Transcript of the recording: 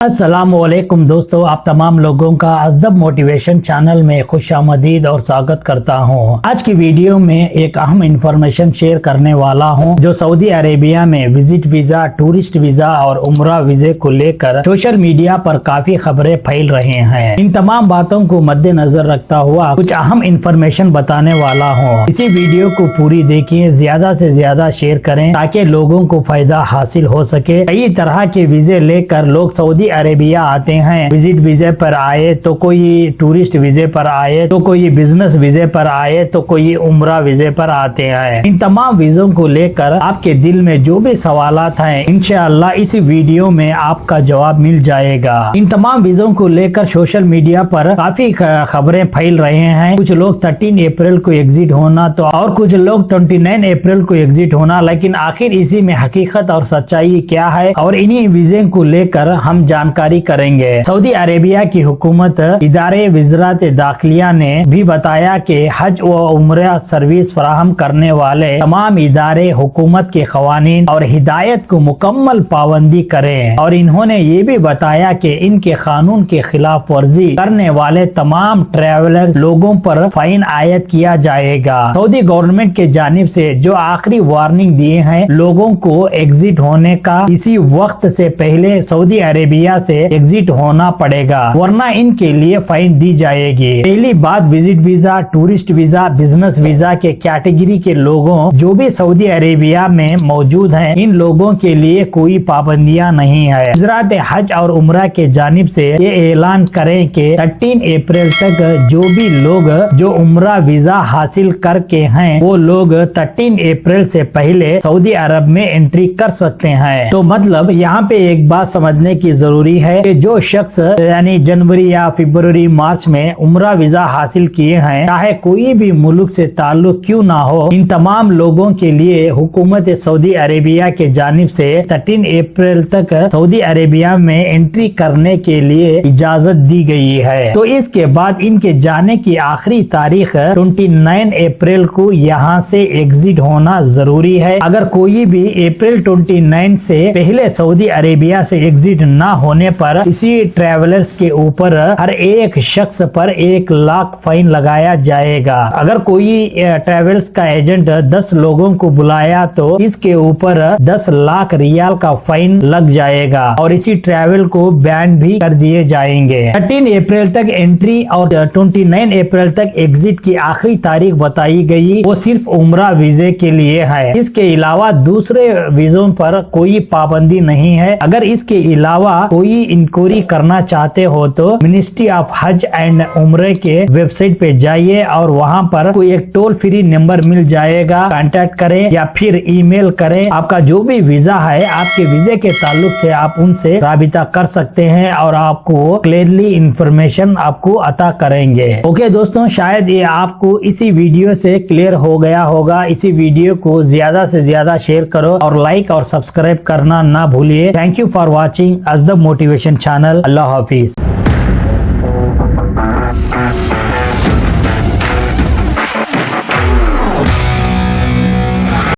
अस्सलामुअलैकुम दोस्तों, आप तमाम लोगों का अजदब मोटिवेशन चैनल में खुशामदीद और स्वागत करता हूं। आज की वीडियो में एक अहम इंफॉर्मेशन शेयर करने वाला हूं जो सऊदी अरेबिया में विजिट वीजा, टूरिस्ट वीजा और उम्रा वीजे को लेकर सोशल मीडिया पर काफी खबरें फैल रही हैं। इन तमाम बातों को मद्देनजर रखता हुआ कुछ अहम इंफॉर्मेशन बताने वाला हूँ। इसी वीडियो को पूरी देखिए, ज्यादा से ज्यादा शेयर करें ताकि लोगों को फायदा हासिल हो सके। कई तरह के वीजे लेकर लोग सऊदी अरेबिया आते हैं। विजिट वीजे पर आए तो कोई टूरिस्ट वीजे पर आए तो कोई बिजनेस वीजे पर आए तो कोई उम्रा वीजे पर आते हैं। इन तमाम वीजों को लेकर आपके दिल में जो भी सवालात हैं, इंशाअल्लाह इसी वीडियो में आपका जवाब मिल जाएगा। इन तमाम वीजों को लेकर सोशल मीडिया पर काफी खबरें फैल रहे हैं। कुछ लोग 13 अप्रैल को एग्जिट होना तो और कुछ लोग 29 अप्रैल को एग्जिट होना, लेकिन आखिर इसी में हकीकत और सच्चाई क्या है और इन्हीं वीजे को लेकर हम जानकारी करेंगे। सऊदी अरेबिया की हुकूमत इदारे वज़ारत दाखिलिया ने भी बताया कि हज व उम्रा सर्विस फराहम करने वाले तमाम इदारे हुकूमत के कवानीन और हिदायत को मुकम्मल पाबंदी करें, और इन्होंने ये भी बताया कि इनके कानून के खिलाफ वर्जी करने वाले तमाम ट्रैवलर लोगों पर फाइन आयद किया जाएगा। सऊदी गवर्नमेंट के जानिब से जो आखिरी वार्निंग दिए हैं, लोगों को एग्जिट होने का इसी वक्त से पहले सऊदी अरेबिया से एग्जिट होना पड़ेगा, वरना इनके लिए फाइन दी जाएगी। पहली बात, visit visa, tourist visa, business visa के कैटेगरी के लोगों जो भी सऊदी अरेबिया में मौजूद हैं, इन लोगों के लिए कोई पाबंदियां नहीं है। वज़ारत हज और उम्रा के जानिब से ये ऐलान करें कि 13 अप्रैल तक जो भी लोग जो उम्रा वीजा हासिल करके हैं, वो लोग 13 अप्रैल से पहले सऊदी अरब में एंट्री कर सकते हैं। तो मतलब यहाँ पे एक बात समझने की जरूरी है कि जो शख्स यानी जनवरी या फरवरी मार्च में उम्रा वीजा हासिल किए हैं, चाहे कोई भी मुल्क से ताल्लुक क्यों ना हो, इन तमाम लोगों के लिए हुकूमत सऊदी अरेबिया के जानिब से 13 अप्रैल तक सऊदी अरेबिया में एंट्री करने के लिए इजाजत दी गई है। तो इसके बाद इनके जाने की आखिरी तारीख 29 अप्रैल को यहाँ से एग्जिट होना जरूरी है। अगर कोई भी अप्रैल 29 से पहले सऊदी अरेबिया से एग्जिट ना होने पर इसी ट्रैवलर्स के ऊपर हर एक शख्स पर 1 लाख फाइन लगाया जाएगा। अगर कोई ट्रैवल्स का एजेंट 10 लोगों को बुलाया तो इसके ऊपर 10 लाख रियाल का फाइन लग जाएगा और इसी ट्रैवल को बैन भी कर दिए जाएंगे। 13 अप्रैल तक एंट्री और 29 अप्रैल तक एग्जिट की आखिरी तारीख बताई गई, वो सिर्फ उम्रा वीजे के लिए है। इसके अलावा दूसरे वीजों पर कोई पाबंदी नहीं है। अगर इसके अलावा कोई इंक्वायरी करना चाहते हो तो मिनिस्ट्री ऑफ हज एंड उम्रे के वेबसाइट पे जाइए और वहां पर कोई एक टोल फ्री नंबर मिल जाएगा, कांटेक्ट करें या फिर ईमेल करें। आपका जो भी वीजा है, आपके वीजे के ताल्लुक से आप उनसे राबिता कर सकते हैं और आपको क्लियरली इंफॉर्मेशन आपको अता करेंगे। ओके दोस्तों, शायद ये आपको इसी वीडियो से क्लियर हो गया होगा। इसी वीडियो को ज्यादा से ज्यादा शेयर करो और लाइक और सब्सक्राइब करना ना भूलिए। थैंक यू फॉर वॉचिंग अजदब मोटिवेशन चैनल। अल्लाह हाफिज।